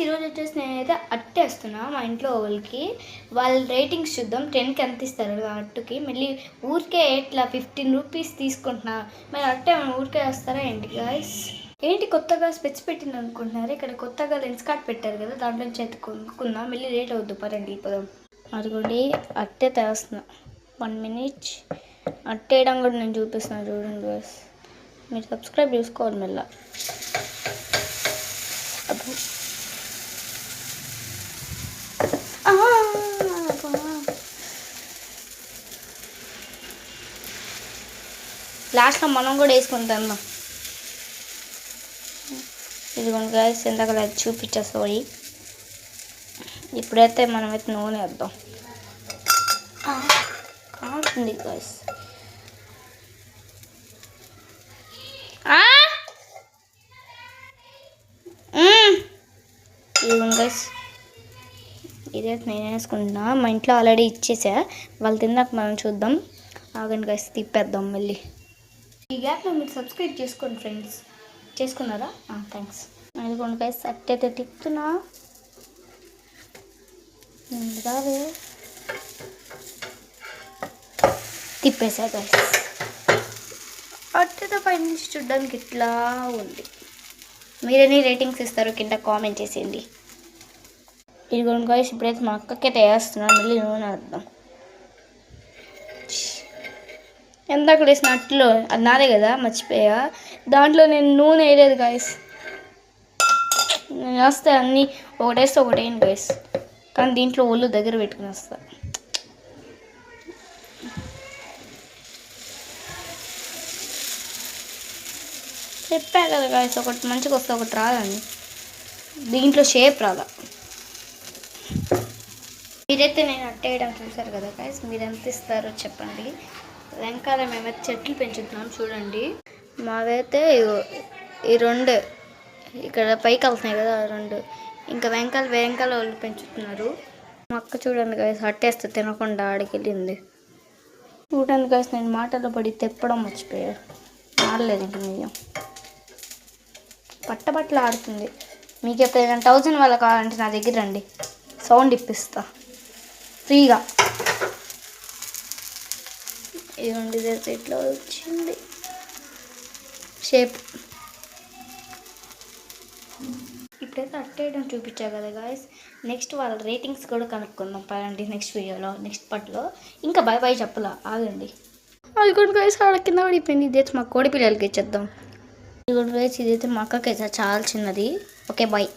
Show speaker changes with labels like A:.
A: ఈరోజు వచ్చేసి నేనైతే అట్టేస్తున్నా మా ఇంట్లో వాళ్ళ రేటింగ్స్ చూద్దాం. 10కి ఎంత ఇస్తారు ఆ అట్టుకి. మళ్ళీ ఊరికే ఇట్లా 15 రూపీస్ తీసుకుంటున్నా. మరి అట్టే ఊరికే వేస్తారా ఏంటి గాయస్? ఏంటి కొత్తగా స్పెట్స్ పెట్టింది అనుకుంటున్నారు. ఇక్కడ కొత్తగా లెన్స్ కార్డ్ పెట్టారు కదా, దాంట్లో నుంచి అయితే కొనుక్కున్నా. మళ్ళీ లేట్ అవుద్దు, పరండి వెళ్ళిపోదాం. అదిగోండి అట్టే తెస్తున్నా. 1 minute అట్టేయడం కూడా నేను చూపిస్తున్నాను చూడండి గాయస్. మీరు సబ్స్క్రైబ్ చేసుకోవాలి మళ్ళీ. లాస్ట్లో మనం కూడా వేసుకుంటాం. ఇదిగోండి గాయస్, ఎంతకలా చూపించా సారీ. ఇప్పుడైతే మనమైతే నూనె వేద్దాం. కాలుతుంది గాయస్. ఇదిగోండి గాయస్, ఇదైతే నేను వేసుకుంటున్నా. మా ఇంట్లో ఆల్రెడీ ఇచ్చేసా, వాళ్ళు తిన్నాక మనం చూద్దాం. ఆగండి గాయస్, తిప్పేద్దాం మళ్ళీ. ఈ గ్యాప్లో మీరు సబ్స్క్రైబ్ చేసుకోండి ఫ్రెండ్స్. చేసుకున్నారా? థ్యాంక్స్. ఇదిగోండి గాయస్, అట్టయితే తిప్పుతున్నా. రావే తిప్పేసా గాయస్. అట్టయితే పై నుంచి చూడడానికి ఇట్లా ఉంది. మీరెన్ని రేటింగ్స్ ఇస్తారో కింద కామెంట్ చేసేయండి. ఇదిగోండి గాయస్, ఇప్పుడైతే మా అక్కకైతే వేస్తున్నాను. మళ్ళీ నూనె వేద్దాం. ఎందాక వేసిన అట్లో అది నాదే కదా, మర్చిపోయా. దాంట్లో నేను నూనె వేయలేదు గాయస్. నేను వేస్తే అన్నీ ఒకటేస్తే ఒకటేను గాయస్, కానీ దీంట్లో ఒళ్ళు దగ్గర పెట్టుకుని వస్తా. చెప్పా కదా గాయస్, ఒకటి మంచిగా వస్తే ఒకటి రాదని. దీంట్లో షేప్ రాదా. మీరైతే నేను అట్టేయడం చూసారు కదా గాయస్, మీరు ఎంత ఇస్తారో చెప్పండి. వెనకాల మేమైతే చెట్లు పెంచుతున్నాం చూడండి. మావైతే ఈ 2 ఇక్కడ పైకి వెళ్తున్నాయి కదా, 2 ఇంకా వెనకాల వాళ్ళు పెంచుతున్నారు. మా అక్క చూడండి గాయస్, అట్టేస్తే తినకుండా ఆడికి వెళ్ళింది. చూడండి గాయస్, నేను మాటల్లో పడి తెప్పడం మర్చిపోయా. ఆడలేదు ఇంక మేము పట్టబట్టలు ఆడుతుంది. మీకు ఎప్పుడైనా 1000 వాళ్ళ కావాలంటే నా దగ్గర రండి, సౌండ్ ఇప్పిస్తా ఫ్రీగా. ఇదిగోండి, ఇట్లా వచ్చింది షేప్. ఇప్పుడైతే అట్టేయడం చూపించా కదా గాయస్. నెక్స్ట్ వాళ్ళ రేటింగ్స్ కూడా కనుక్కుందాం పదండి నెక్స్ట్ వీడియోలో, నెక్స్ట్ పార్ట్లో. ఇంకా బై చెప్పలా, ఆగండి. అది కూడా గాయస్ ఆడ కింద పడిపోయింది. ఇదైతే మా కోడి పిల్లలకి ఇచ్చేద్దాం. ఇది కూడా గాయస్, ఇదైతే మా అక్కకి చాలా చిన్నది. Okay bye.